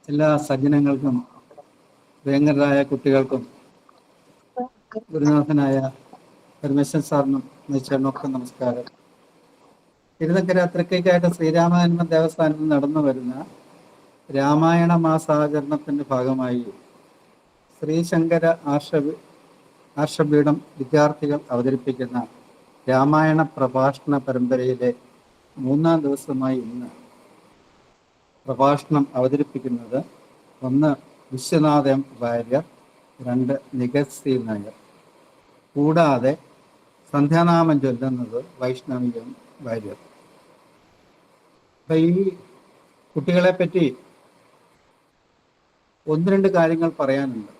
എല്ലാ സജ്ജനങ്ങൾക്കും വേങ്ങരായ കുട്ടികൾക്കും ഗുരുനാഥനായ പരമേശ്വരൻ സാറിനും ചേട്ടനൊക്കെ നമസ്കാരം. തിരുനക്കര തൃക്കൈക്കായിട്ട് ശ്രീരാമജന്മ ദേവസ്ഥാനത്ത് നടന്നു വരുന്ന രാമായണ മാസാചരണത്തിൻ്റെ ഭാഗമായി ശ്രീശങ്കര ആർഷപീഠം വിദ്യാർത്ഥികൾ അവതരിപ്പിക്കുന്ന രാമായണ പ്രഭാഷണ പരമ്പരയിലെ 3-ാം ദിവസമായി ഇന്ന് പ്രഭാഷണം അവതരിപ്പിക്കുന്നത് 1 വിശ്വനാഥൻ വാര്യർ, 2 നികശ്രീ നായർ. കൂടാതെ സന്ധ്യാനാമം ചൊല്ലുന്നത് വൈഷ്ണവിയും വാര്യർ. അപ്പം ഈ കുട്ടികളെ പറ്റി 1-2 കാര്യങ്ങൾ പറയാനുണ്ട്.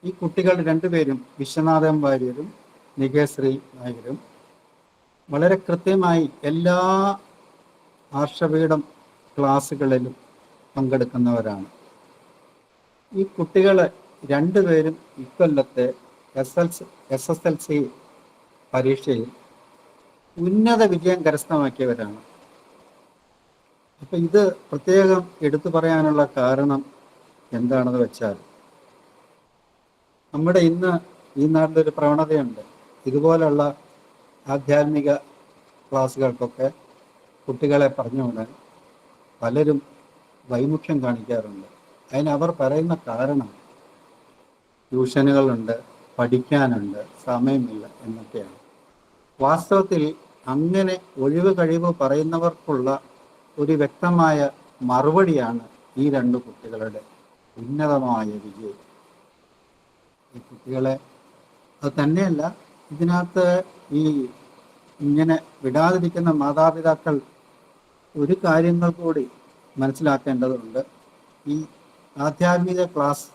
ഈ കുട്ടികൾ 2 പേരും വിശ്വനാഥൻ വാര്യരും നികശ്രീ നായരും വളരെ കൃത്യമായി എല്ലാ ആർഷപീഠം ക്ലാസ്സുകളിലും പങ്കെടുക്കുന്നവരാണ്. ഈ കുട്ടികൾ 2 പേരും ഇക്കൊല്ലത്തെ SSLC പരീക്ഷയിൽ ഉന്നത വിജയം കരസ്ഥമാക്കിയവരാണ്. അപ്പം ഇത് പ്രത്യേകം എടുത്തു പറയാനുള്ള കാരണം എന്താണെന്ന് വെച്ചാൽ, നമ്മുടെ ഇന്ന് ഈ നാട്ടിലൊരു പ്രവണതയുണ്ട്. ഇതുപോലുള്ള ആധ്യാത്മിക ക്ലാസ്സുകൾക്കൊക്കെ കുട്ടികളെ പറഞ്ഞുവിടാൻ പലരും വൈമുഖ്യം കാണിക്കാറുണ്ട്. അതിനവർ പറയുന്ന കാരണം ട്യൂഷനുകളുണ്ട്, പഠിക്കാനുണ്ട്, സമയമില്ല എന്നൊക്കെയാണ്. വാസ്തവത്തിൽ അങ്ങനെ ഒഴിവ് കഴിവ് പറയുന്നവർക്കുള്ള ഒരു വ്യക്തമായ മറുപടിയാണ് ഈ 2 കുട്ടികളുടെ ഉന്നതമായ വിജയം. ഈ കുട്ടികളെ അത് തന്നെയല്ല, ഇതിനകത്ത് ഈ ഇങ്ങനെ വിടാതിരിക്കുന്ന മാതാപിതാക്കൾ ഒരു കാര്യങ്ങൾ കൂടി മനസ്സിലാക്കേണ്ടതുണ്ട്. ഈ ആധ്യാത്മിക ക്ലാസ്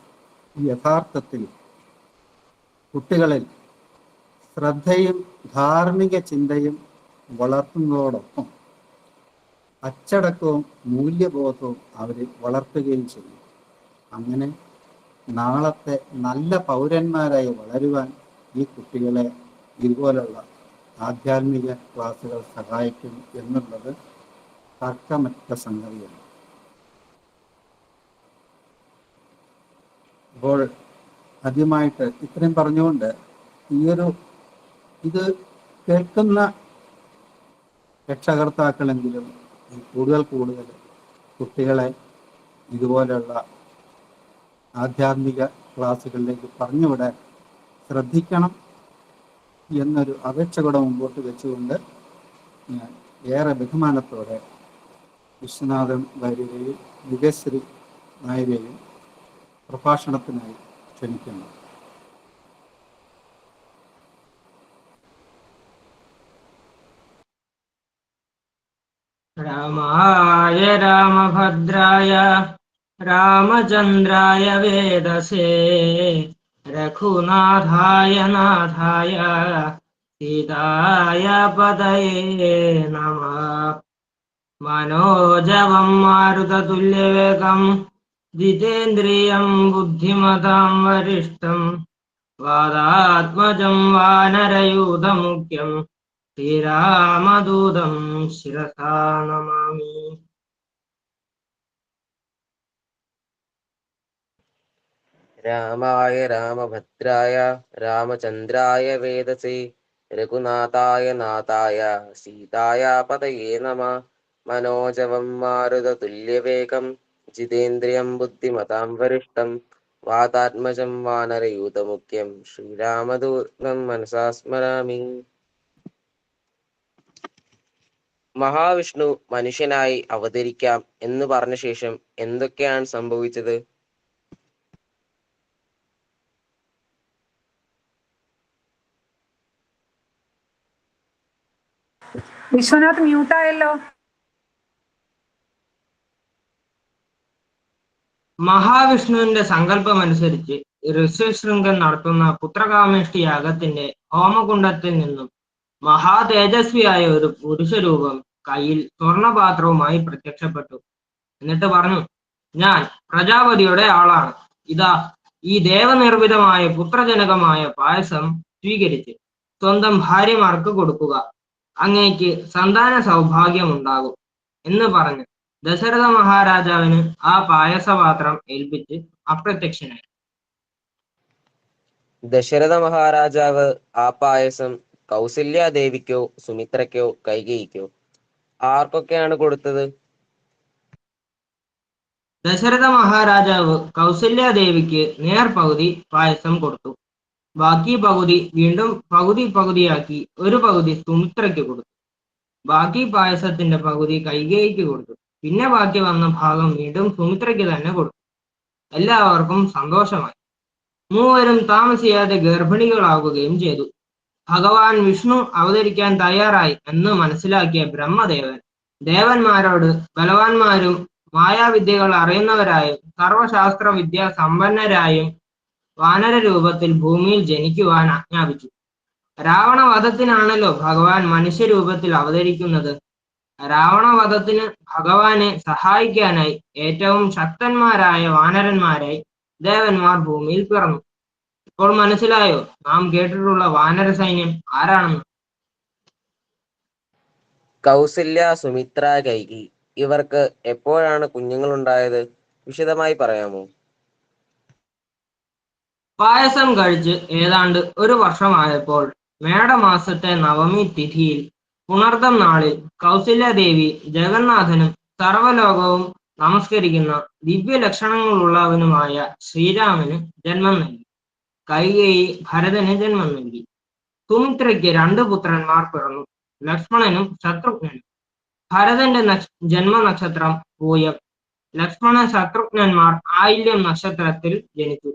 യഥാർത്ഥത്തിൽ കുട്ടികളിൽ ശ്രദ്ധയും ധാർമ്മിക ചിന്തയും വളർത്തുന്നതോടൊപ്പം അച്ചടക്കവും മൂല്യബോധവും അവരിൽ വളർത്തുകയും ചെയ്യും. അങ്ങനെ നാളത്തെ നല്ല പൗരന്മാരായി വളരുവാൻ ഈ കുട്ടികളെ ഇതുപോലുള്ള ആധ്യാത്മിക ക്ലാസ്സുകൾ സഹായിക്കും എന്നുള്ളത് തർക്കമറ്റ സംഗതിയാണ്. അപ്പോൾ ആദ്യമായിട്ട് ഇത്രയും പറഞ്ഞുകൊണ്ട് ഇത് കേൾക്കുന്ന രക്ഷകർത്താക്കളെങ്കിലും കൂടുതൽ കുട്ടികളെ ഇതുപോലെയുള്ള ആധ്യാത്മിക ക്ലാസ്സുകളിലേക്ക് പറഞ്ഞുവിടാൻ ശ്രദ്ധിക്കണം എന്നൊരു അപേക്ഷ കൂടെ മുമ്പോട്ട് വെച്ചുകൊണ്ട് ഞാൻ ഏറെ ബഹുമാനത്തോടെ വിശ്വനാഥൻ വാര്യരെയും നികശ്രീ നായരെയും പ്രഭാഷണത്തിനായി ക്ഷണിക്കുന്നു. രാമായ രാമഭദ്രായ രാമചന്ദ്രായ വേദസേ രഘുനാഥായ നാഥായ സീതായ പതയേ നമഃ. മനോജവം മാരുതതുല്യവേഗം ജിതേന്ദ്രിയം ബുദ്ധിമതാം വരിഷ്ഠം വാദാത്മജം വാനരയൂഥമുഖ്യം ശ്രീരാമദൂതം ശിരസാ നമാമി. രാമായ രാമഭദ്രായ രാമചന്ദ്രായ വേദസേ രഘുനാഥായ നാഥായ സീതായ പതയേ നമഃ. മനോജവം മാരുതതുല്യവേഗം ജിതേന്ദ്രിയം ബുദ്ധിമതാം വരിഷ്ഠം വാതാത്മജം വാനരയൂഥമുഖ്യം ശ്രീരാമദൂതം മനസാ സ്മരാമി. മഹാവിഷ്ണു മനുഷ്യനായി അവതരിക്കാം എന്ന് പറഞ്ഞ ശേഷം എന്തൊക്കെയാണ് സംഭവിച്ചത്? വിശ്വനാഥ് മ്യൂട്ടായല്ലോ. മഹാവിഷ്ണുവിന്റെ സങ്കല്പം അനുസരിച്ച് ഋഷ്യശൃംഗൻ നടത്തുന്ന പുത്രകാമേഷ്ടി യാഗത്തിന്റെ ഹോമകുണ്ഡത്തിൽ നിന്നും മഹാതേജസ്വിയായ ഒരു പുരുഷരൂപം കയ്യിൽ സ്വർണപാത്രവുമായി പ്രത്യക്ഷപ്പെട്ടു. എന്നിട്ട് പറഞ്ഞു, ഞാൻ പ്രജാപതിയുടെ ആളാണ്. ഇതാ ഈ ദേവനിർമ്മിതമായ പുത്രജനകമായ പായസം സ്വീകരിച്ച് സ്വന്തം ഭാര്യമാർക്ക് കൊടുക്കുക. അങ്ങേക്ക് സന്താന സൗഭാഗ്യം ഉണ്ടാകും എന്ന് പറഞ്ഞ് ദശരഥ മഹാരാജാവിന് ആ പായസപാത്രം ഏൽപ്പിച്ച് അപ്രത്യക്ഷനായി. ദശരഥ മഹാരാജാവ് ആ പായസം കൗസല്യാദേവിക്കോ സുമിത്രയ്ക്കോ കൈകേയിക്കോ ആർക്കൊക്കെയാണ് കൊടുത്തത്? ദശരഥ മഹാരാജാവ് കൗസല്യാദേവിക്ക് നേർപകുതി പായസം കൊടുത്തു. ബാക്കി പകുതി വീണ്ടും പകുതി പകുതിയാക്കി ഒരു പകുതി സുമിത്രയ്ക്ക് കൊടുത്തു. ബാക്കി പായസത്തിന്റെ പകുതി കൈകേയിക്ക് കൊടുത്തു. പിന്നെ ബാക്കി വന്ന ഭാഗം വീണ്ടും സുമിത്രയ്ക്ക് തന്നെ കൊടുത്തു. എല്ലാവർക്കും സന്തോഷമായി. മൂവരും താമസിയാതെ ഗർഭിണികളാവുകയും ചെയ്തു. ഭഗവാൻ വിഷ്ണു അവതരിക്കാൻ തയ്യാറായി എന്ന് മനസ്സിലാക്കിയ ബ്രഹ്മദേവൻ ദേവന്മാരോട് ബലവാന്മാരും മായാവിദ്യകൾ അറിയുന്നവരായും സർവശാസ്ത്ര വിദ്യ സമ്പന്നരായും വാനര രൂപത്തിൽ ഭൂമിയിൽ ജനിക്കുവാൻ ആജ്ഞാപിച്ചു. രാവണവധത്തിനാണല്ലോ ഭഗവാൻ മനുഷ്യരൂപത്തിൽ അവതരിക്കുന്നത്. രാവണവധത്തിന് ഭഗവാനെ സഹായിക്കാനായി ഏറ്റവും ശക്തന്മാരായ വാനരന്മാരായി ദേവന്മാർ ഭൂമിയിൽ പിറന്നു. ഇപ്പോൾ മനസ്സിലായോ നാം കേട്ടിട്ടുള്ള വാനര സൈന്യം ആരാണെന്ന്? കൗസല്യ, സുമിത്ര, കൈകി ഇവർക്ക് എപ്പോഴാണ് കുഞ്ഞുങ്ങളുണ്ടായത്? വിശദമായി പറയാമോ? പായസം കഴിച്ച് ഏതാണ്ട് ഒരു വർഷമായപ്പോൾ മേടമാസത്തെ നവമി തിഥിയിൽ പുണർദം നാളിൽ കൗസല്യാദേവി ജഗന്നാഥനും സർവലോകവും നമസ്കരിക്കുന്ന ദിവ്യലക്ഷണങ്ങളുള്ളവനുമായ ശ്രീരാമന് ജന്മം നൽകി. കൈകേയി ഭരതന് ജന്മം നൽകി. സുമിത്രയ്ക്ക് 2 പുത്രന്മാർ പിറന്നു, ലക്ഷ്മണനും ശത്രുഘ്നനും. ഭരതന്റെ ജന്മനക്ഷത്രം പൂയം. ലക്ഷ്മണ ശത്രുഘ്നന്മാർ ആയില്യം നക്ഷത്രത്തിൽ ജനിച്ചു.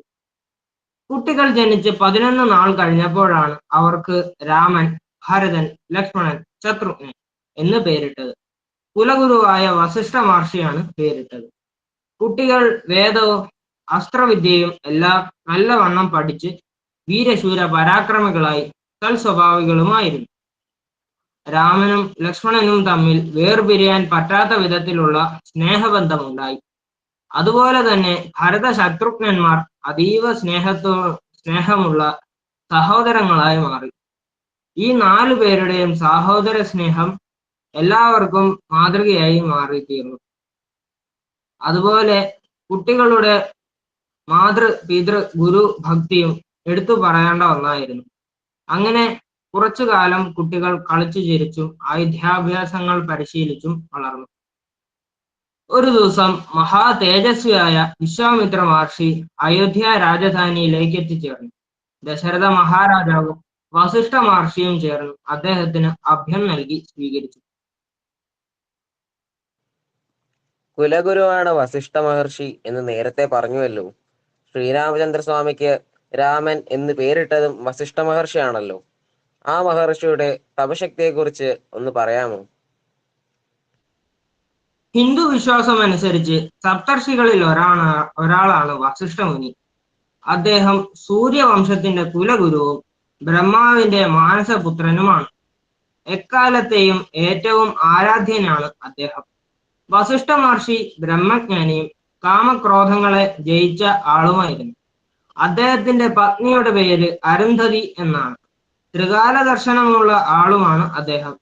കുട്ടികൾ ജനിച്ച് 11 നാൾ കഴിഞ്ഞപ്പോഴാണ് അവർക്ക് രാമൻ, ഭരതൻ, ലക്ഷ്മണൻ, ശത്രുഘ്നൻ എന്ന് പേരിട്ടത്. കുലഗുരുവായ വസിഷ്ഠ മഹർഷിയാണ് പേരിട്ടത്. കുട്ടികൾ വേദവും അസ്ത്രവിദ്യയും എല്ലാം നല്ലവണ്ണം പഠിച്ച് വീരശൂര പരാക്രമികളായി തൽസ്വഭാവികളുമായിരുന്നു. രാമനും ലക്ഷ്മണനും തമ്മിൽ വേർപിരിയാൻ പറ്റാത്ത വിധത്തിലുള്ള സ്നേഹബന്ധമുണ്ടായി. അതുപോലെ തന്നെ ഭരത ശത്രുഘ്നന്മാർ അതീവ സ്നേഹമുള്ള സഹോദരങ്ങളായി മാറി. ഈ 4 പേരുടെയും സഹോദര സ്നേഹം എല്ലാവർക്കും മാതൃകയായി മാറിത്തീർന്നു. അതുപോലെ കുട്ടികളുടെ മാതൃ പിതൃ ഗുരു ഭക്തിയും എടുത്തു പറയേണ്ട ഒന്നായിരുന്നു. അങ്ങനെ കുറച്ചു കാലം കുട്ടികൾ കളിച്ചു ചിരിച്ചും ആയുധാഭ്യാസങ്ങൾ പരിശീലിച്ചും വളർന്നു. ഒരു ദിവസം മഹാ തേജസ്വിയായ വിശ്വാമിത്ര മഹർഷി അയോധ്യ രാജധാനിയിലേക്ക് എത്തിച്ചേർന്നു. ദശരഥ മഹാരാജാവും വസിഷ്ഠ മഹർഷിയും ചേർന്ന് അദ്ദേഹത്തിന് അഭ്യം നൽകി സ്വീകരിച്ചു. കുലഗുരുവാണ് വസിഷ്ഠ മഹർഷി എന്ന് നേരത്തെ പറഞ്ഞുവല്ലോ. ശ്രീരാമചന്ദ്രസ്വാമിക്ക് രാമൻ എന്ന് പേരിട്ടതും വസിഷ്ഠ മഹർഷിയാണല്ലോ. ആ മഹർഷിയുടെ തപശക്തിയെക്കുറിച്ച് ഒന്ന് പറയാമോ? ഹിന്ദു വിശ്വാസം അനുസരിച്ച് സപ്തർഷികളിൽ ഒരാളാണ് വസിഷ്ഠ മുനി. അദ്ദേഹം സൂര്യവംശത്തിന്റെ കുലഗുരുവും ബ്രഹ്മാവിന്റെ മാനസപുത്രനുമാണ്. എക്കാലത്തെയും ഏറ്റവും ആരാധ്യനാണ് അദ്ദേഹം. വസിഷ്ഠ മഹർഷി ബ്രഹ്മജ്ഞാനിയും കാമക്രോധങ്ങളെ ജയിച്ച ആളുമായിരുന്നു. അദ്ദേഹത്തിന്റെ പത്നിയുടെ പേര് അരുന്ധതി എന്നാണ്. ത്രികാല ദർശനമുള്ള ആളുമാണ് അദ്ദേഹം.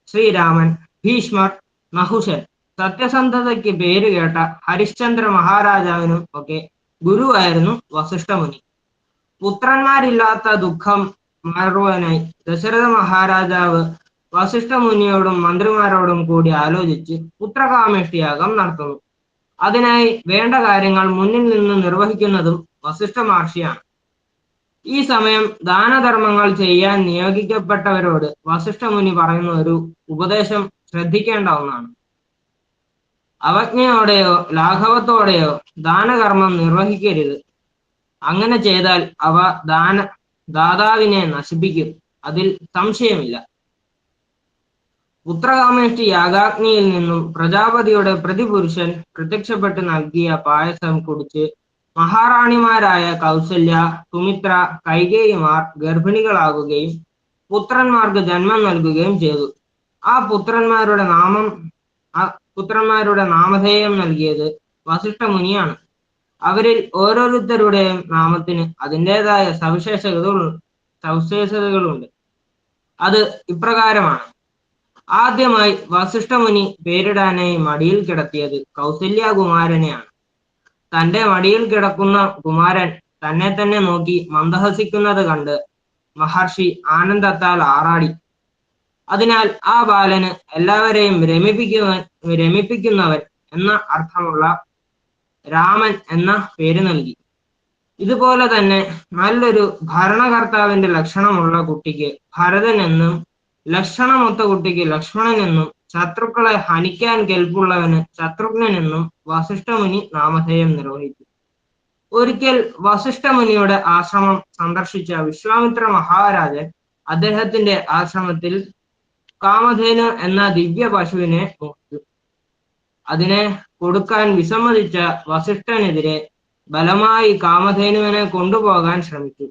ശ്രീരാമൻ, ഭീഷ്മർ, നഹുഷൻ, സത്യസന്ധതയ്ക്ക് പേരുകേട്ട ഹരിശ്ചന്ദ്ര മഹാരാജാവിനും ഒക്കെ ഗുരുവായിരുന്നു വസിഷ്ഠ മുനി. പുത്രന്മാരില്ലാത്ത ദുഃഖം മാറുവാനായി ദശരഥ മഹാരാജാവ് വസിഷ്ഠ മുനിയോടും മന്ത്രിമാരോടും കൂടി ആലോചിച്ച് പുത്രകാമേഷ്ടിയാഗം നടത്തുന്നു. അതിനായി വേണ്ട കാര്യങ്ങൾ മുന്നിൽ നിന്ന് നിർവഹിക്കുന്നതും വസിഷ്ഠ മഹർഷിയാണ്. ഈ സമയം ദാനധർമ്മങ്ങൾ ചെയ്യാൻ നിയോഗിക്കപ്പെട്ടവരോട് വസിഷ്ഠ മുനി പറയുന്ന ഒരു ഉപദേശം ശ്രദ്ധിക്കേണ്ട ഒന്നാണ്. അവജ്ഞയോടെയോ ലാഘവത്തോടെയോ ദാനകർമ്മം നിർവഹിക്കരുത്. അങ്ങനെ ചെയ്താൽ അവ ദാതാവിനെ നശിപ്പിക്കും, അതിൽ സംശയമില്ല. പുത്രകാമേഷ്ടി യാഗാഗ്നിയിൽ നിന്നും പ്രജാപതിയുടെ പ്രതിപുരുഷൻ പ്രത്യക്ഷപ്പെട്ട് നൽകിയ പായസം കുടിച്ച് മഹാറാണിമാരായ കൗസല്യ, സുമിത്ര, കൈകേയിമാർ ഗർഭിണികളാകുകയും പുത്രന്മാർക്ക് ജന്മം നൽകുകയും ചെയ്തു. ആ പുത്രന്മാരുടെ നാമധേയം നൽകിയത് വസിഷ്ഠ മുനിയാണ്. അവരിൽ ഓരോരുത്തരുടെയും നാമത്തിന് അതിൻ്റെതായ സവിശേഷതകളുണ്ട്. അത് ഇപ്രകാരമാണ്: ആദ്യമായി വസിഷ്ഠമുനി പേരിടാനായി മടിയിൽ കിടത്തിയത് കൗസല്യാകുമാരനെയാണ്. തന്റെ മടിയിൽ കിടക്കുന്ന കുമാരൻ തന്നെ തന്നെ നോക്കി മന്ദഹസിക്കുന്നത് കണ്ട് മഹർഷി ആനന്ദത്താൽ ആറാടി. അതിനാൽ ആ ബാലന് എല്ലാവരെയും രമിപ്പിക്കുന്നവൻ എന്ന അർത്ഥമുള്ള രാമൻ എന്ന പേര് നൽകി. ഇതുപോലെ തന്നെ നല്ലൊരു ഭരണകർത്താവിന്റെ ലക്ഷണമുള്ള കുട്ടിക്ക് ഭരതൻ എന്നും ലക്ഷണമൊത്ത കുട്ടിക്ക് ലക്ഷ്മണൻ എന്നും ശത്രുക്കളെ ഹനിക്കാൻ കെൽപ്പുള്ളവന് ശത്രുഘ്നൻ എന്നും വസിഷ്ഠമുനി നാമധേയം നിർവഹിച്ചു. ഒരിക്കൽ വസിഷ്ഠമുനിയുടെ ആശ്രമം സന്ദർശിച്ച വിശ്വാമിത്ര മഹാരാജൻ അദ്ദേഹത്തിന്റെ ആശ്രമത്തിൽ കാമധേനു എന്ന ദിവ്യ പശുവിനെ മോഹിച്ചു. അതിനെ കൊടുക്കാൻ വിസമ്മതിച്ച വസിഷ്ഠനെതിരെ ബലമായി കാമധേനുവിനെ കൊണ്ടുപോകാൻ ശ്രമിച്ചു.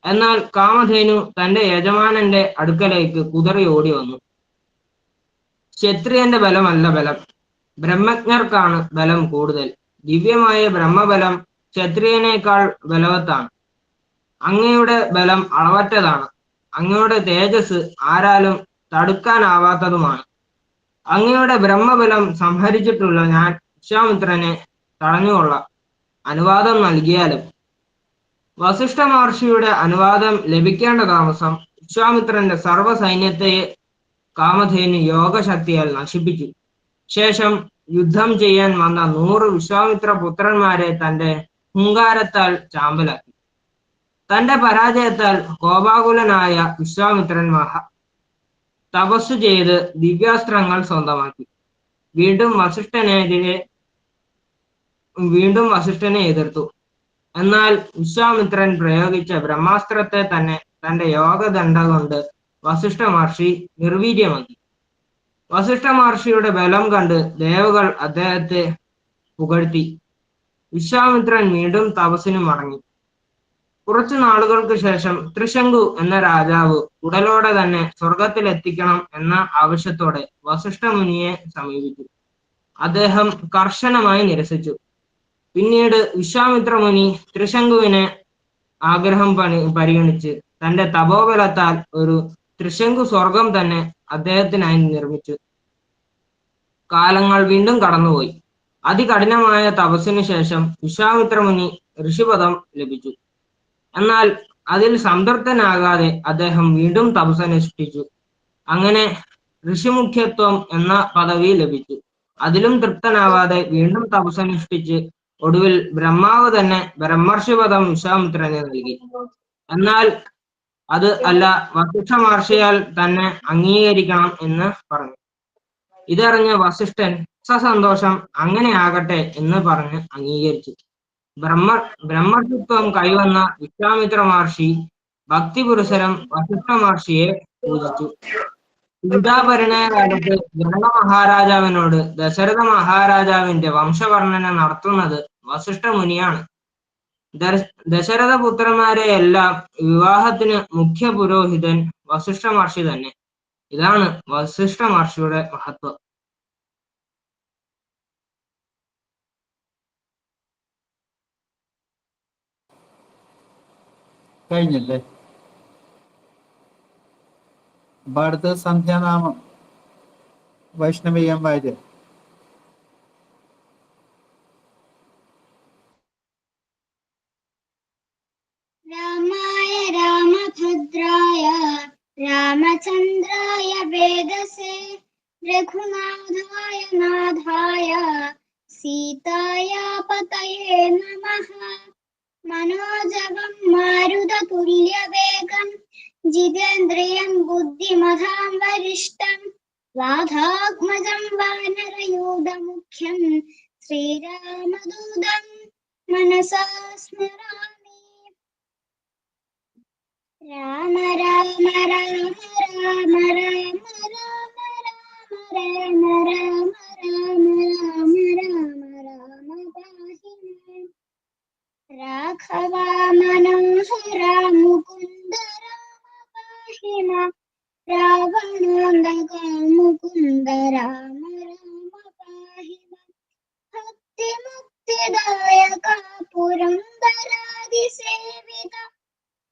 എന്നാൽ കാമധേനു തന്റെ യജമാനന്റെ അടുക്കലേക്ക് കുതറി ഓടി വന്നു. ക്ഷത്രിയന്റെ ബലമല്ല ബലം, ബ്രഹ്മജ്ഞർക്കാണ് ബലം കൂടുതൽ. ദിവ്യമായ ബ്രഹ്മബലം ക്ഷത്രിയനേക്കാൾ ബലവത്താണ്. അങ്ങയുടെ ബലം അളവറ്റതാണ്. അങ്ങയുടെ തേജസ് ആരാലും തടുക്കാനാവാത്തതുമാണ്. അങ്ങയുടെ ബ്രഹ്മബലം സംഹരിച്ചിട്ടുള്ള ഞാൻ വിശ്വാമിത്രനെ തടഞ്ഞുകൊള്ളാം, അനുവാദം നൽകിയാലും. വസിഷ്ഠ മഹർഷിയുടെ അനുവാദം ലഭിക്കേണ്ട താമസം വിശ്വാമിത്രന്റെ സർവ്വ സൈന്യത്തെ കാമധേനു യോഗശക്തിയാൽ നശിപ്പിച്ചു. ശേഷം യുദ്ധം ചെയ്യാൻ വന്ന 100 വിശ്വാമിത്ര പുത്രന്മാരെ തന്റെ ഹുങ്കാരത്താൽ ചാമ്പലാക്കി. തന്റെ പരാജയത്താൽ കോപാകുലനായ വിശ്വാമിത്രൻ തപസ്സു ചെയ്ത് ദിവ്യാസ്ത്രങ്ങൾ സ്വന്തമാക്കി. വീണ്ടും വസിഷ്ഠനെ എതിർത്തു. എന്നാൽ വിശ്വാമിത്രൻ പ്രയോഗിച്ച ബ്രഹ്മാസ്ത്രത്തെ തന്നെ തന്റെ യോഗദണ്ഡ കൊണ്ട് വസിഷ്ഠ മഹർഷി നിർവീര്യമാക്കി. വസിഷ്ഠ മഹർഷിയുടെ ബലം കണ്ട് ദേവകൾ അദ്ദേഹത്തെ പുകഴ്ത്തി. വിശ്വാമിത്രൻ വീണ്ടും തപസ്സിന് മടങ്ങി. കുറച്ചു നാളുകൾക്ക് ശേഷം ത്രിശങ്കു എന്ന രാജാവ് ഉടലോടെ തന്നെ സ്വർഗത്തിലെത്തിക്കണം എന്ന ആവശ്യത്തോടെ വസിഷ്ഠ മുനിയെ സമീപിച്ചു. അദ്ദേഹം കർശനമായി നിരസിച്ചു. പിന്നീട് വിശ്വാമിത്ര മുനി ത്രിശങ്കുവിനെ ആഗ്രഹം പരിഗണിച്ച് തന്റെ തപോബലത്താൽ ഒരു ത്രിശങ്കു സ്വർഗം തന്നെ അദ്ദേഹത്തിനായി നിർമ്മിച്ചു. കാലങ്ങൾ വീണ്ടും കടന്നുപോയി. അതികഠിനമായ തപസ്സിനു ശേഷം വിശ്വാമിത്ര മുനി ഋഷിപദം ലഭിച്ചു. എന്നാൽ അതിൽ സംതൃപ്തനാകാതെ അദ്ദേഹം വീണ്ടും തപസ്സനുഷ്ഠിച്ചു. അങ്ങനെ ഋഷിമുഖ്യത്വം എന്ന പദവി ലഭിച്ചു. അതിലും തൃപ്തനാവാതെ വീണ്ടും തപസ്സനുഷ്ഠിച്ച് ഒടുവിൽ ബ്രഹ്മാവ് തന്നെ ബ്രഹ്മർഷിപദം വിശ്വാമിത്രന് നൽകി. എന്നാൽ അത് അല്ല, വസിഷ്ഠ മഹർഷിയാൽ തന്നെ അംഗീകരിക്കണം എന്ന് പറഞ്ഞു. ഇതറിഞ്ഞ വസിഷ്ഠൻ സസന്തോഷം അങ്ങനെ ആകട്ടെ എന്ന് പറഞ്ഞ് അംഗീകരിച്ചു. ബ്രഹ്മർഷിത്വം കൈവന്ന വിശ്വാമിത്ര മഹർഷി ഭക്തിപുരസരം വസിഷ്ഠ മഹർഷിയെ പൂജിച്ചു. സീതാപരിണയകാലത്ത് ജനക മഹാരാജാവിനോട് ദശരഥ മഹാരാജാവിന്റെ വംശവർണ്ണന നടത്തുന്നത് വസിഷ്ഠ മുനിയാണ്. ദശരഥ പുത്രന്മാരെ എല്ലാം വിവാഹത്തിന് മുഖ്യ പുരോഹിതൻ വസിഷ്ഠ മഹർഷി തന്നെ. ഇതാണ് വസിഷ്ഠ മഹർഷിയുടെ മഹത്വം. കഴിഞ്ഞല്ലേ? അപ്പൊ അടുത്ത് സന്ധ്യാനാമം വൈഷ്ണവീയം വാര്യ. രാമായ രാമഭദ്രായ രാമചന്ദ്രായ വേദസേ രഘുനാഥായ നാഥായ സീതായ പതയേ നമഃ. മനോജവം മാരുതതുല്യവേഗം ജിതേന്ദ്രിയം ബുദ്ധിമതാം വരിഷ്ഠം വാധാത്മജം വാനരയൂഥമുഖ്യം ശ്രീരാമദൂതം മനസാ സ്മരാമി. രാമ രാമ രാമ രാമ രാമ രാമ രാമ രാമ രാമ രാമ രാമ രാമ പാഹി മാം. രാഘവാ മനോഹര മുകുന്ദ രാമ പാഹി മാം. രാവണാന്തക മുകുന്ദ രാമ രാമ പാഹി മാം. ഭക്തിമുക്തിദായക പുരന്ദരാദിസേവിത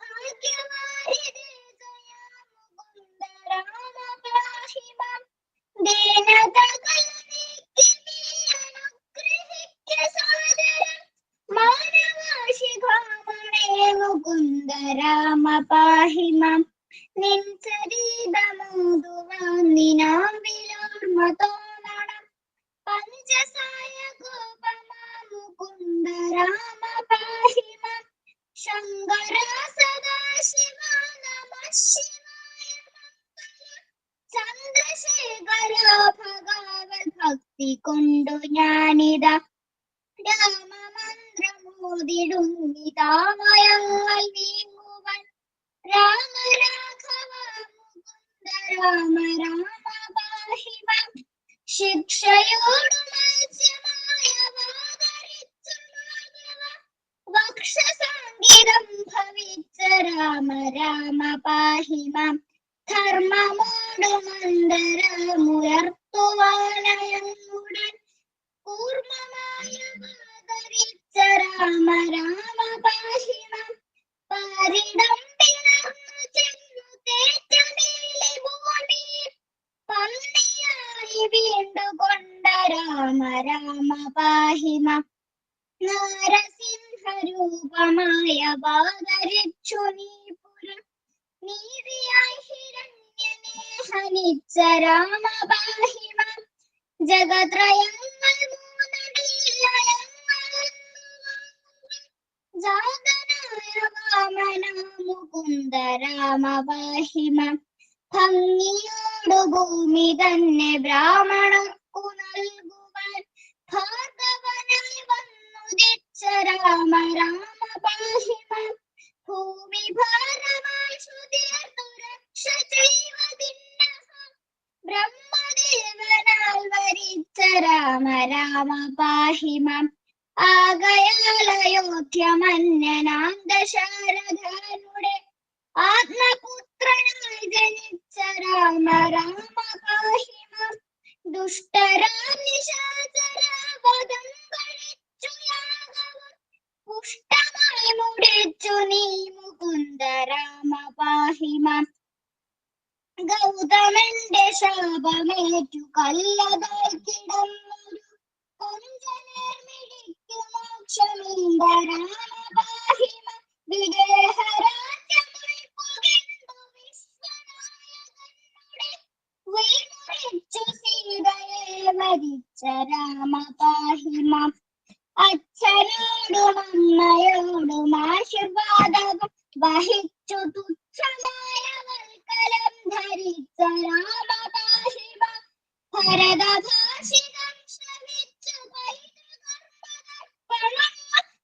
ഭാഗ്യവാരിധേ ജയ മുകുന്ദ രാമ പാഹി മാം. മുകുന്ദ രാമ പാഹി മാം. നിൻ ചരിതമോതുവാൻ നിനാവിലോർമ്മ തോന്നണം. പഞ്ചസായ ഗോപമാ മുകുന്ദ രാമ പാഹി മാം. ശങ്കര സദാശിവ നമഃ ശിവായ മംഗളം. ചന്ദ്രശേഖര ഭഗവത് ഭക്തി കൊണ്ടു ഞാനിതാ രാമമന്ത്രമോദിടുന്നിതാമയങ്ങൾ നീങ്ങുവാൻ. രാമ രാഘവ മുകുന്ദ രാമ രാമ പാഹി മാം. ശിക്ഷയോടു മത്സ്യമായ വാദരിച്ചു മാധവ. വക്ഷസാങ്കിതം ഭവിച്ച രാമ രാമ പാഹി മാം. ധർമ്മമോടു മന്ദരമുയർത്തുവാനയങ്ങുടൻ കൂർമ്മമായ വാദരിച്ച രാമ രാമ പാഹി മാം. പാരിടം പിളർന്നു ചെന്നു തേറ്റമേലെ ഭൂമിയിൽ പന്നിയായി വീണ്ടുകൊണ്ട രാമ രാമ പാഹി മാം. നാരസിംഹരൂപമായ വാദരിച്ചു നീ പുരം. നീതിയായി ഹിരണ്യനെ ഹനിച്ച രാമ പാഹി മാം. ജഗത്രയങ്ങൾ ജാതനായ വാമന മുകുന്ദ രാമ പാഹി മാം. ഭംഗിയോടു ഭൂമി തന്നെ ബ്രാഹ്മണർക്കു നൽകുവാൻ ഭാർഗവനായി വന്നുദിച്ച രാമ രാമ പാഹി മാം. ഭൂമി ഭാരമാശു തീർത്തു രക്ഷ ചെയ്വതിന്നഹം. ബ്രഹ്മദേവനാൽ വരിച്ച രാമ രാമ പാഹി മാം. ആകയാൽ അയോധ്യമന്നനാം ദശരഥനുടെ ആത്മപുത്രനായി ജനിച്ച രാമ രാമ പാഹി മാം. ദുഷ്ടരാം നിശാചരവധം കഴിച്ചു യാഗവും പുഷ്ടമായി മുടിച്ചു നീ മുകുന്ദ രാമ പാഹി മാം. ഗൗതമന്റെ ശാപമേറ്റു കല്ലതായി കിടന്നൊരു കൊഞ്ചനേർമിടിക്കു മോക്ഷമില്ല രാമ പാഹി മാം. വിദേഹരാജ്യമായി പുകഴ്ന്നു വിശ്വനായകനുടെ വീഴ്മുറിച്ചു സീതയെ വരിച്ച രാമ പാഹി മാം. അച്ഛനോടും അമ്മയോടും ആശീർവാദം വഹിച്ചു തുച്ഛമായ വൽക്കലം ധരിച്ച രാമ പാഹി മാം. ഭരതഭാഷിതം ശ്രവിച്ചു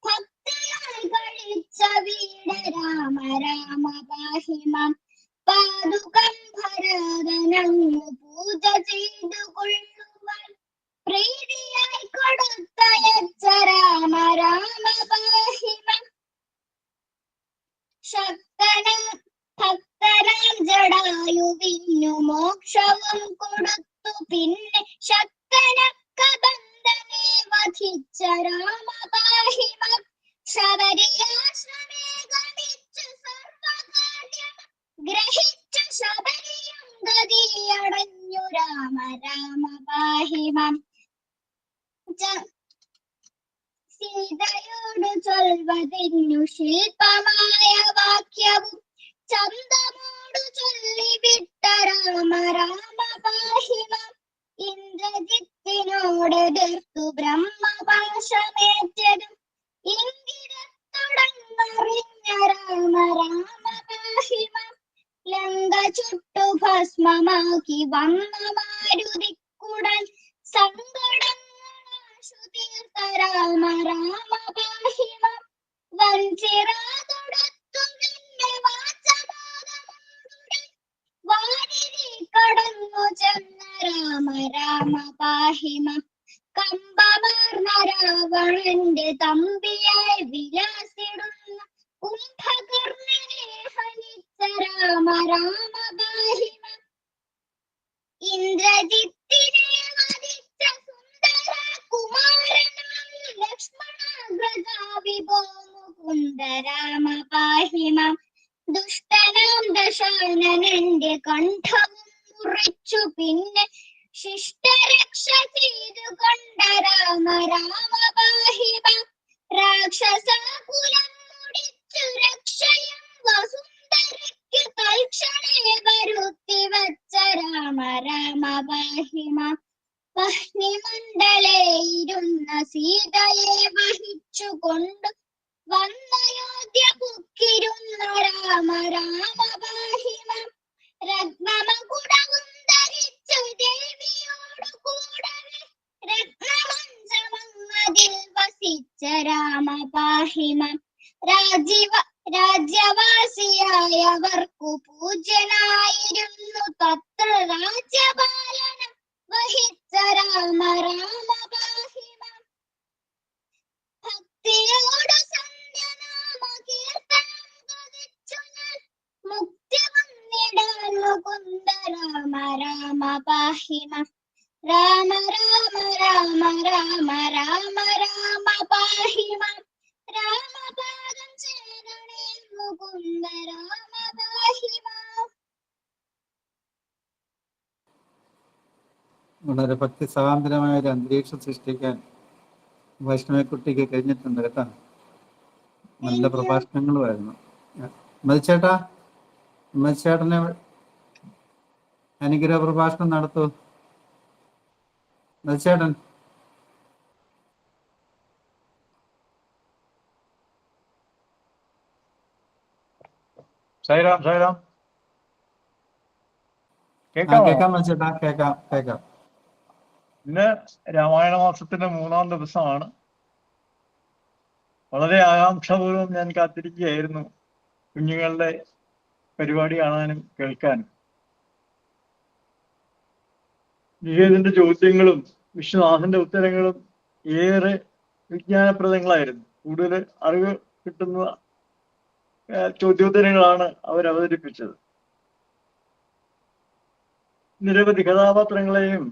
ഭക്തിയായി കഴിച്ച വീട രാമ രാമ പാഹി മാം. പാദുകം ഭരതനങ്ങു പൂജ ചെയ്തു കൊള്ളുവാൻ പ്രീതിയായി കൊടുത്തയച്ച രാമ രാമ പാഹി മാം. ഭക്തനാം ജടായുവിനു മോക്ഷവും കൊടുത്തു പിന്നെ ശക്തനക്ക ബന്ധനെ വധിച്ച രാമ പാഹി മാം. ശബരിയാശ്രമേ ഗമിച്ചു സർവകാര്യം ഗ്രഹിച്ചു ശബരിയും ഗതിയടഞ്ഞു രാമ രാമ പാഹി മാം. സീതയോടു ചൊൽവതിന്നു ശില്പമായ വാക്യവും ചന്തമോടു ചൊല്ലിവിട്ട രാമ രാമ പാഹി മാം. ഇന്ദ്രജിത്തിനോട് എതിർത്തു ബ്രഹ്മപാശമേറ്റതും ഇംഗിതത്തുടങ്ങറിഞ്ഞ രാമ രാമ പാഹി മാം. ലങ്ക ചുട്ടു ഭസ്മമാക്കി വന്ന മാരുതിക്കുടൻ സങ്കടങ്ങളാശു തീർത്ത രാമ രാമ പാഹി മാം. വഞ്ചിറാതൊടത്തു പിന്നെ വാചബോധമോടുടെ വാരിധി കടന്നു ചെന്ന രാമ രാമ പാഹി മാം. കമ്പമാർന്ന രാവണന്റെ തമ്പിയായി വിലാസിടുന്ന കുംഭകർണനെ ഹനിച്ച രാമ രാമ പാഹി മാം. ഇന്ദ്രജിത്തിനെ വധിച്ച സുന്ദര കുമാരനായ ലക്ഷ്മണാഗ്രജാവിഭോ മുകുന്ദ രാമ പാഹി മാം. ദുഷ്ടനാം ദശാനനന്റെ കണ്ഠവും മുറിച്ചു പിന്നെ ശിഷ്ടരക്ഷ ചെയ്തു കൊണ്ട രാമ രാമ പാഹി മാം. രാക്ഷസകുലം മുടിച്ചു രക്ഷയും അകലെ ഇരുന്ന സീതയെ വഹിച്ചുകൊണ്ട് വന്നയോധ്യ പുക്കിരുന്ന രാമ രാമ പാഹിമം. രത്നമകുടവും ധരിച്ചു ദേവിയോടു കൂടവേ രത്നമഞ്ചമങ്ങതിൽ വസിച്ച രാമ പാഹിമം. രാജ്യവാസിയായവർക്കു പൂജ്യനായിരുന്നു തത്ര രാജ്യപാലനം വഹിച്ച രാമ രാമ പാഹിമം. ഭക്തിയോട് സന്ധ്യനാമ കീർത്തനം തുതിച്ചു ഞാൻ മുക്തി വന്നിടാൻ മുകുന്ദ രാമ രാമ പാഹിമം. രാമ രാമ രാമ രാമ രാമ രാമ പാഹിമം. രാമപാദം ചേരണേ മുകുന്ദ രാമ പാഹിമം. വളരെ ഭക്തിസാന്ദ്രമായ ഒരു അന്തരീക്ഷം സൃഷ്ടിക്കാൻ വൈഷ്ണവക്കുട്ടിക്ക് കഴിഞ്ഞിട്ടുണ്ട് കേട്ടോ. നല്ല പ്രഭാഷണങ്ങളുമായിരുന്നു. മതിച്ചേട്ടനെ അനുഗ്രഹ പ്രഭാഷണം നടത്തൂ. മതിച്ചേട്ടൻ. സായിരാം സായിരാം. കേൾക്കാം മതിച്ചേട്ടാ, കേൾക്കാം. ഇന്ന് രാമായണ മാസത്തിന്റെ 3-ാം ദിവസമാണ്. വളരെ ആകാംക്ഷാപൂർവ്വം ഞാൻ കാത്തിരിക്കുകയായിരുന്നു കുഞ്ഞുങ്ങളുടെ പരിപാടി കാണാനും കേൾക്കാനും. നികേതിന്റെ ചോദ്യങ്ങളും വിശ്വനാഥന്റെ ഉത്തരങ്ങളും ഏറെ വിജ്ഞാനപ്രദങ്ങളായിരുന്നു. കൂടുതൽ അറിവ് കിട്ടുന്ന ചോദ്യോത്തരങ്ങളാണ് അവർ അവതരിപ്പിച്ചത്. നിരവധി കഥാപാത്രങ്ങളെയും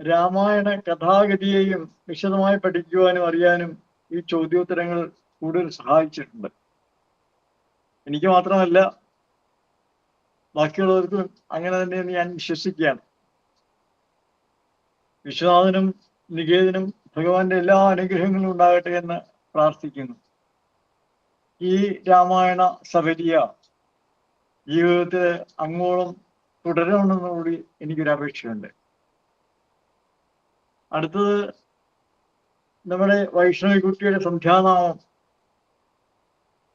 രാമായണ കഥാഗതിയെയും വിശദമായി പഠിക്കുവാനും അറിയാനും ഈ ചോദ്യോത്തരങ്ങൾ കൂടുതൽ സഹായിച്ചിട്ടുണ്ട്. എനിക്ക് മാത്രമല്ല, ബാക്കിയുള്ളവർക്കും അങ്ങനെ തന്നെയെന്ന് ഞാൻ വിശ്വസിക്കുകയാണ്. വിശ്വനാഥനും നികേതനും ഭഗവാന്റെ എല്ലാ അനുഗ്രഹങ്ങളും ഉണ്ടാകട്ടെ എന്ന് പ്രാർത്ഥിക്കുന്നു. ഈ രാമായണ സഫരിയ ജീവിതത്തിൽ അങ്ങോളം തുടരണമെന്നുകൂടി എനിക്കൊരപേക്ഷയുണ്ട്. അടുത്തത് നമ്മുടെ വൈഷ്ണവി കുട്ടിയുടെ സന്ധ്യാനാമം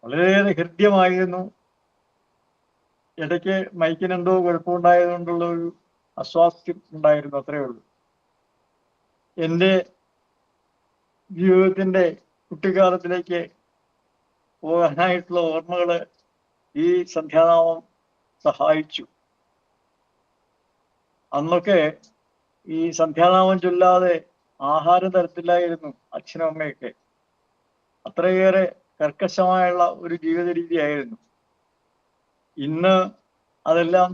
വളരെയേറെ ഹൃദ്യമായിരുന്നു. ഇടയ്ക്ക് മൈക്കിനെന്തോ കുഴപ്പമുണ്ടായതുകൊണ്ടുള്ള ഒരു അസ്വാസ്ഥ്യം ഉണ്ടായിരുന്നു, അത്രയേ ഉള്ളൂ. എൻ്റെ ജീവിതത്തിൻ്റെ കുട്ടിക്കാലത്തിലേക്ക് പോകാനായിട്ടുള്ള ഓർമ്മകൾ ഈ സന്ധ്യാനാമം സഹായിച്ചു. അന്നൊക്കെ ഈ സന്ധ്യാനാമം ചൊല്ലാതെ ആഹാരം തരത്തില്ലായിരുന്നു അച്ഛനും അമ്മയൊക്കെ. അത്രയേറെ കർക്കശമായുള്ള ഒരു ജീവിത രീതിയായിരുന്നു. ഇന്ന് അതെല്ലാം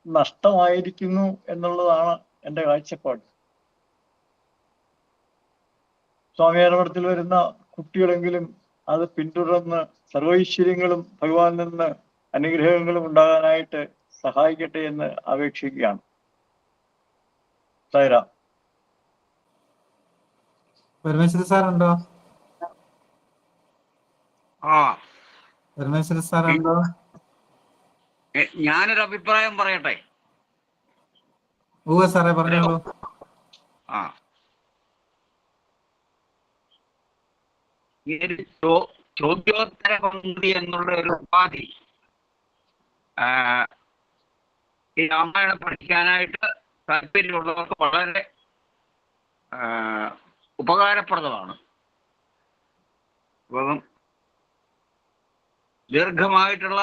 നഷ്ടമായിരിക്കുന്നു എന്നുള്ളതാണ് എൻ്റെ കാഴ്ചപ്പാട്. സ്വാമിയാരമഠത്തിൽ വരുന്ന കുട്ടികളെങ്കിലും അത് പിന്തുടർന്ന് സർവൈശ്വര്യങ്ങളും ഭഗവാനിൽ നിന്ന് അനുഗ്രഹങ്ങളും ഉണ്ടാകാനായിട്ട് സഹായിക്കട്ടെ എന്ന് അപേക്ഷിക്കുകയാണ്. സായിരാം. പരമേശ്വര സാറുണ്ടോ? പരമേശ്വര സാറുണ്ടോ? ഞാനൊരു അഭിപ്രായം പറയട്ടെ. സാറേ പറഞ്ഞോളൂ. ചോദ്യോത്തര പങ്ക്തി എന്നുള്ള ഒരു ഉപാധി ഈ രാമായണം പഠിക്കാനായിട്ട് താല്പര്യമുള്ളവർക്ക് വളരെ ഉപകാരപ്രദമാണ്. അപ്പം ദീർഘമായിട്ടുള്ള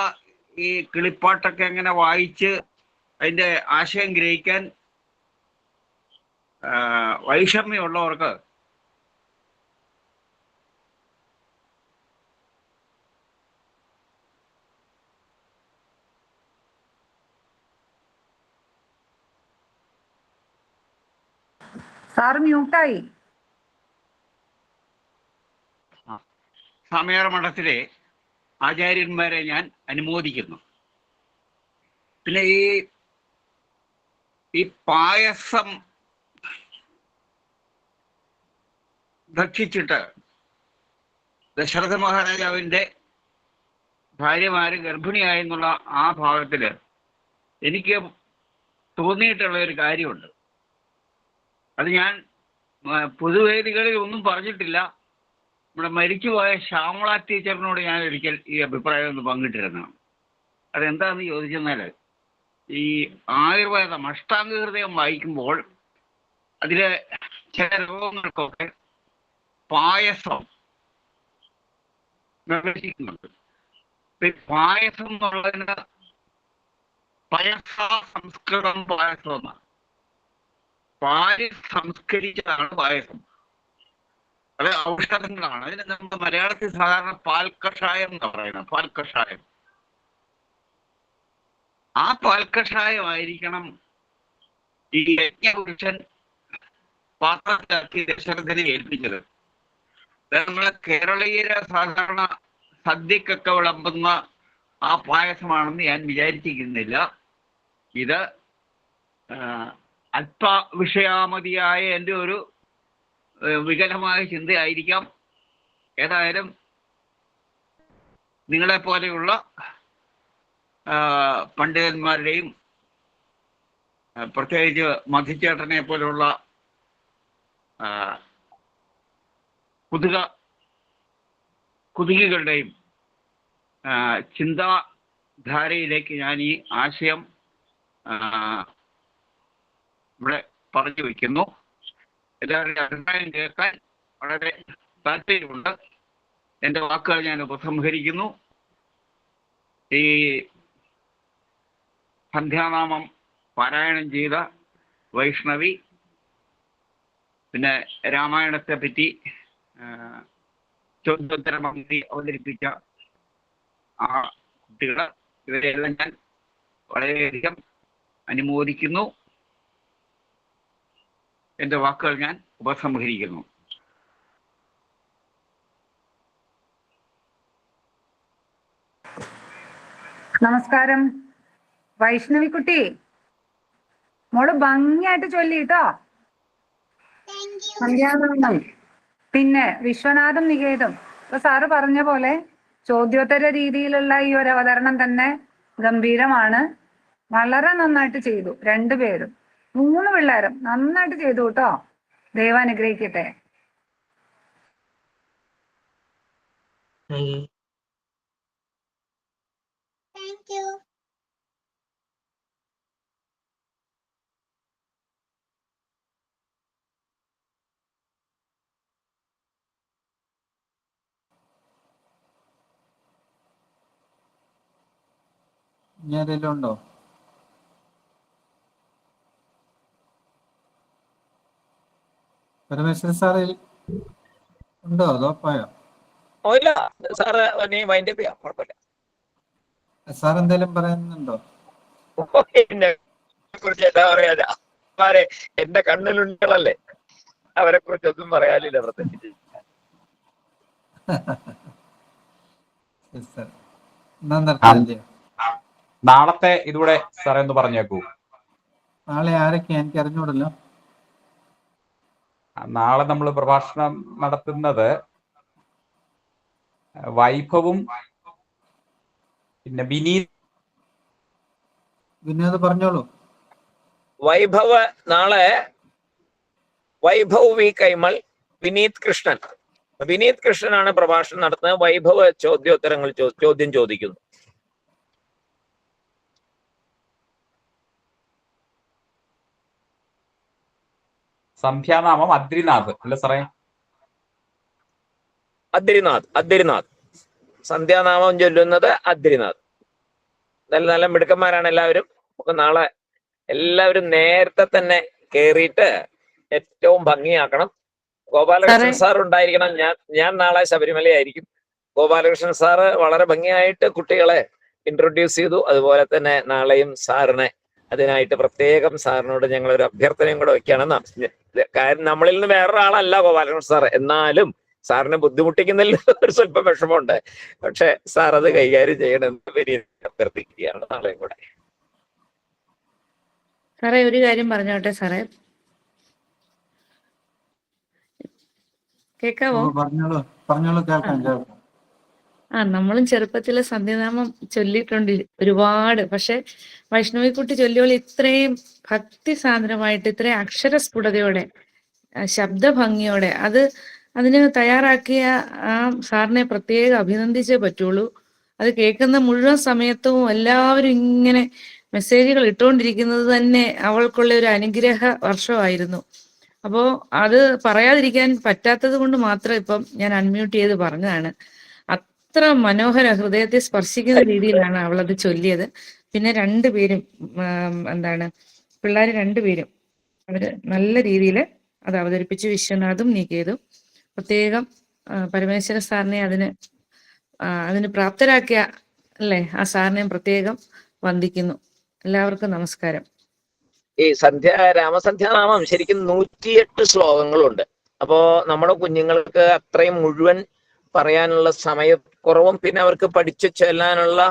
ഈ കിളിപ്പാട്ടൊക്കെ എങ്ങനെ വായിച്ച് അതിൻ്റെ ആശയം ഗ്രഹിക്കാൻ വൈഷമ്യമുള്ളവർക്ക് സാർ മ്യൂട്ടായി. സ്വാമിയാർ മഠത്തിലെ ആചാര്യന്മാരെ ഞാൻ അനുമോദിക്കുന്നു. പിന്നെ ഈ പായസം ഭക്ഷിച്ചിട്ട് ദശരഥ മഹാരാജാവിൻ്റെ ഭാര്യമാര് ഗർഭിണിയായെന്നുള്ള ആ ഭാഗത്തിൽ എനിക്ക് തോന്നിയിട്ടുള്ള ഒരു കാര്യമുണ്ട്. അത് ഞാൻ പൊതുവേദികളിൽ ഒന്നും പറഞ്ഞിട്ടില്ല. നമ്മുടെ മരിച്ചുപോയ ശ്യാമള ടീച്ചറിനോട് ഞാൻ ഒരിക്കൽ ഈ അഭിപ്രായം ഒന്ന് പങ്കിട്ടിരുന്നു. അതെന്താണെന്ന് ചോദിച്ചെന്നാൽ, ഈ ആയുർവേദം അഷ്ടാംഗഹൃദയം വായിക്കുമ്പോൾ അതിലെ ചില രോഗങ്ങൾക്കൊക്കെ പായസം നിർദ്ദേശിക്കുന്നുണ്ട്. പായസം എന്നുള്ളതിന് പയസ സംസ്കൃതം പായസം എന്നാണ്. പാല് സംസ്കരിച്ചതാണ് പായസം. അത് ഔഷധങ്ങളാണ്. അതിന് നമ്മൾ മലയാളത്തിൽ സാധാരണ പാൽക്കഷായം എന്ന് പറയുന്നത്. പാൽക്കഷായം. ആ പാൽക്കഷായമായിരിക്കണം ഈ യജ്ഞപുരുഷൻ പാത്രത്തിലാക്കി ദശരഥനെ ഏൽപ്പിച്ചത്. നമ്മളെ കേരളീയരെ സാധാരണ സദ്യക്കൊക്കെ വിളമ്പുന്ന ആ പായസമാണെന്ന് ഞാൻ വിചാരിച്ചിരിക്കുന്നില്ല. ഇത് അല്പ വിഷയാമതിയായ എൻ്റെ ഒരു വികലമായ ചിന്തയായിരിക്കാം. ഏതായാലും നിങ്ങളെപ്പോലെയുള്ള പണ്ഡിതന്മാരുടെയും പ്രത്യേകിച്ച് മധുചേട്ടനെ പോലെയുള്ള കുതുകികളുടെയും ചിന്താധാരയിലേക്ക് ഞാൻ ഈ ആശയം ഇവിടെ പറഞ്ഞു വയ്ക്കുന്നു. എല്ലാവരുടെയും അഭിപ്രായം കേൾക്കാൻ വളരെ താല്പര്യമുണ്ട്. എൻ്റെ വാക്കുകൾ ഞാൻ ഉപസംഹരിക്കുന്നു. ഈ സന്ധ്യാനാമം പാരായണം ചെയ്ത വൈഷ്ണവി, പിന്നെ രാമായണത്തെ പറ്റി ചോദ്യോത്തരമന്ത്രി അവതരിപ്പിച്ച ആ കുട്ടികൾ, ഇവരെല്ലാം ഞാൻ വളരെയധികം അനുമോദിക്കുന്നു. എൻ്റെ വാക്കുകൾ ഞാൻ ഉപസംഹരിക്കുന്നു. നമസ്കാരം വൈഷ്ണവിക്കുട്ടി, മോള് ഭംഗിയായിട്ട് ചൊല്ലിട്ടോ സന്ധ്യാനാമം. പിന്നെ വിശ്വനാഥം നികേതം. ഇപ്പൊ സാറ് പറഞ്ഞ പോലെ ചോദ്യോത്തര രീതിയിലുള്ള ഈ ഒരു അവതരണം തന്നെ ഗംഭീരമാണ്. വളരെ നന്നായിട്ട് ചെയ്തു. രണ്ടുപേരും, 3 പിള്ളേരും നന്നായിട്ട് ചെയ്തു കേട്ടോ. ദൈവം അനുഗ്രഹിക്കട്ടെ. Thank you. ഇനി ആരെങ്കിലും ഉണ്ടോ? പരമേശ്വരൻ സാറ് ഉണ്ടോ അതോ പോയോ? ഇല്ല സാറ് നീ മൈൻഡ് ചെയ്യാം, കുഴപ്പമില്ല. സാർ എന്തെങ്കിലും പറയുന്നുണ്ടോ? എന്നെ കുറിച്ച് എന്താ പറയാ, എന്റെ കണ്ണിലുണ്ടല്ലേ, അവരെ കുറിച്ചൊന്നും പറയാനില്ല പ്രത്യേകിച്ച്. നാളത്തെ ഇതൂടെ സാറേ ഒന്ന് പറഞ്ഞേക്കൂ. നാളെ ആരൊക്കെയാ? എനിക്ക് അറിഞ്ഞൂടല്ലോ. നാളെ നമ്മൾ പ്രഭാഷണം നടത്തുന്നത് വൈഭവും പിന്നെ വിനോദ് പറഞ്ഞോളൂ. വൈഭവ് നാളെ വൈഭവ് വി കൈമൾ, വിനീത് കൃഷ്ണൻ. വിനീത് കൃഷ്ണനാണ് പ്രഭാഷണം നടത്തുന്നത്. വൈഭവ് ചോദ്യോത്തരങ്ങൾ ചോദ്യം ചോദിക്കുന്നു. സന്ധ്യാനാമം അദ്രിനാഥ് അല്ല സാറേ? അദ്രിനാഥ് സന്ധ്യാനാമം ചൊല്ലുന്നത് അദ്രിനാഥ്. നല്ല നല്ല മിടുക്കന്മാരാണ് എല്ലാവരും. നമുക്ക് നാളെ എല്ലാവരും നേരത്തെ തന്നെ കേറിയിട്ട് ഏറ്റവും ഭംഗിയാക്കണം. ഗോപാലകൃഷ്ണൻ സാർ ഉണ്ടായിരിക്കണം. ഞാൻ നാളെ ശബരിമലയായിരിക്കും. ഗോപാലകൃഷ്ണൻ സാറ് വളരെ ഭംഗിയായിട്ട് കുട്ടികളെ ഇൻട്രൊഡ്യൂസ് ചെയ്തു. അതുപോലെ തന്നെ നാളെയും സാറിനെ അതിനായിട്ട് പ്രത്യേകം സാറിനോട് ഞങ്ങൾ ഒരു അഭ്യർത്ഥനയും കൂടെ വെക്കുകയാണ്. കാര്യം നമ്മളിൽ നിന്ന് വേറൊരാളല്ല ഗോപാലകൃഷ്ണൻ സാർ, എന്നാലും സാറിനെ ബുദ്ധിമുട്ടിക്കുന്നതിൽ ഒരു സ്വല്പം വിഷമമുണ്ട്. പക്ഷെ സാർ അത് കൈകാര്യം ചെയ്യണമെന്ന് വലിയ അഭ്യർത്ഥിക്കുകയാണ് നാളെയും കൂടെ. സാറേ ഒരു കാര്യം പറഞ്ഞോട്ടെ സാറേ, കേക്കാവോ? പറഞ്ഞോളൂ കേൾക്കാം. നമ്മളും ചെറുപ്പത്തിലെ സന്ധ്യാനാമം ചൊല്ലിയിട്ടുണ്ട് ഒരുപാട്. പക്ഷെ വൈഷ്ണവിക്കുട്ടി ചൊല്ലിയോൾ ഇത്രയും ഭക്തിസാന്ദ്രമായിട്ട്, ഇത്രയും അക്ഷരസ്ഫുടതയോടെ, ശബ്ദഭംഗിയോടെ അതിന് തയ്യാറാക്കിയ ആ സാറിനെ പ്രത്യേകം അഭിനന്ദിച്ചേ പറ്റുള്ളൂ. അത് കേൾക്കുന്ന മുഴുവൻ സമയത്തും എല്ലാവരും ഇങ്ങനെ മെസ്സേജുകൾ ഇട്ടുകൊണ്ടിരിക്കുന്നത് തന്നെ അവൾക്കുള്ള ഒരു അനുഗ്രഹ വർഷമായിരുന്നു. അപ്പോൾ അത് പറയാതിരിക്കാൻ പറ്റാത്തത് കൊണ്ട് മാത്രം ഇപ്പം ഞാൻ അൺമ്യൂട്ട് ചെയ്ത് പറഞ്ഞതാണ്. അത്ര മനോഹര, ഹൃദയത്തെ സ്പർശിക്കുന്ന രീതിയിലാണ് അവളത് ചൊല്ലിയത്. പിന്നെ രണ്ടുപേരും പിള്ളേർ രണ്ടുപേരും അവര് നല്ല രീതിയിൽ അത് അവതരിപ്പിച്ചു. വിശ്വനാഥും നികേതും പ്രത്യേകം പരമേശ്വര സാറിനെ അതിന് പ്രാപ്തരാക്കിയ അല്ലേ, ആ സാറിനെയും പ്രത്യേകം വന്ദിക്കുന്നു. എല്ലാവർക്കും നമസ്കാരം. ഈ രാമസന്ധ്യാനാമം ശരിക്കും 108 ശ്ലോകങ്ങളുണ്ട്. അപ്പോ നമ്മുടെ കുഞ്ഞുങ്ങൾക്ക് അത്രയും മുഴുവൻ പറയാനുള്ള സമയക്കുറവും പിന്നെ അവർക്ക് പഠിച്ചു ചെല്ലാനുള്ള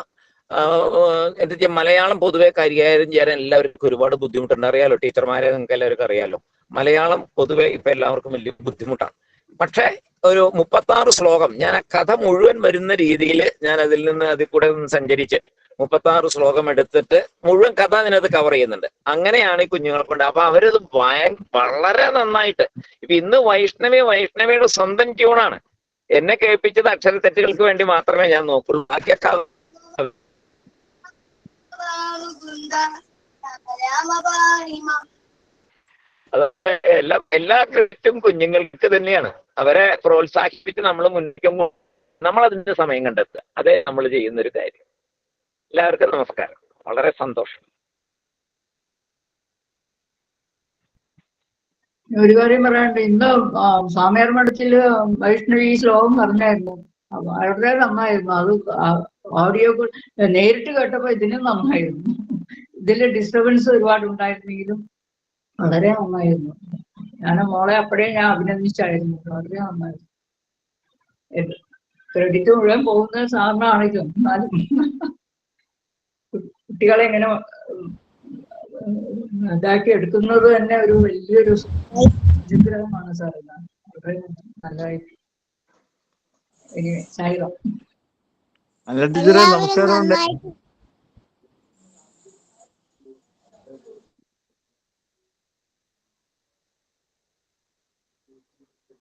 എന്താ മലയാളം പൊതുവെ കൈകാര്യം ചെയ്യാൻ എല്ലാവർക്കും ഒരുപാട് ബുദ്ധിമുട്ടുണ്ട്. അറിയാലോ ടീച്ചർമാരെ, നിങ്ങൾക്ക് എല്ലാവർക്കും അറിയാലോ മലയാളം പൊതുവെ ഇപ്പൊ എല്ലാവർക്കും വലിയ ബുദ്ധിമുട്ടാണ്. പക്ഷെ ഒരു 36 ശ്ലോകം ഞാൻ ആ കഥ മുഴുവൻ വരുന്ന രീതിയിൽ ഞാൻ അതിൽ കൂടെ സഞ്ചരിച്ച് 36 ശ്ലോകം എടുത്തിട്ട് മുഴുവൻ കഥ അതിനകത്ത് കവർ ചെയ്യുന്നുണ്ട്. അങ്ങനെയാണ് ഈ കുഞ്ഞുങ്ങളെ കൊണ്ട്. അപ്പൊ അവരത് വളരെ നന്നായിട്ട് ഇപ്പൊ ഇന്ന് വൈഷ്ണവിയുടെ സ്വന്തം ട്യൂണാണ്. എന്നെ കേൾപ്പിച്ചത് അക്ഷരത്തെറ്റുകൾക്ക് വേണ്ടി മാത്രമേ ഞാൻ നോക്കുള്ളൂ. ബാക്കിയൊക്കെ എല്ലാ ക്രെഡിറ്റും കുഞ്ഞുങ്ങൾക്ക് തന്നെയാണ്. അവരെ പ്രോത്സാഹിപ്പിച്ച് നമ്മൾ മുന്നിക്കുമ്പോൾ നമ്മൾ അതിന്റെ സമയം കണ്ടെത്തുക, അതേ നമ്മൾ ചെയ്യുന്നൊരു കാര്യം. എല്ലാവർക്കും നമസ്കാരം, വളരെ സന്തോഷം. ഒരു കാര്യം പറയാനുണ്ട്. ഇന്ന് സ്വാമിയാർ മഠത്തില് വൈഷ്ണവി ശ്ലോകം പറഞ്ഞായിരുന്നു. വളരെ നന്നായിരുന്നു. അത് ഓഡിയോ നേരിട്ട് കേട്ടപ്പോ ഇതിനും നന്നായിരുന്നു. ഇതില് ഡിസ്റ്റർബൻസ് ഒരുപാട് ഉണ്ടായിരുന്നെങ്കിലും വളരെ നന്നായിരുന്നു. മോളെ അപ്പോഴേ ഞാൻ അഭിനന്ദിച്ചായിരുന്നു. വളരെ നന്നായിരുന്നു. ക്രെഡിറ്റ് മുഴുവൻ പോകുന്നത് സാറിനാണെങ്കിലും എന്നാലും കുട്ടികളെ ഇങ്ങനെ ഇതാക്കി എടുക്കുന്നത് തന്നെ ഒരു വലിയൊരു അനുഗ്രഹമാണ് സാർ. വളരെ നല്ലതായിട്ട്. ഇനി സായിറാം. ടീച്ചറെ നമസ്കാരമുണ്ട്.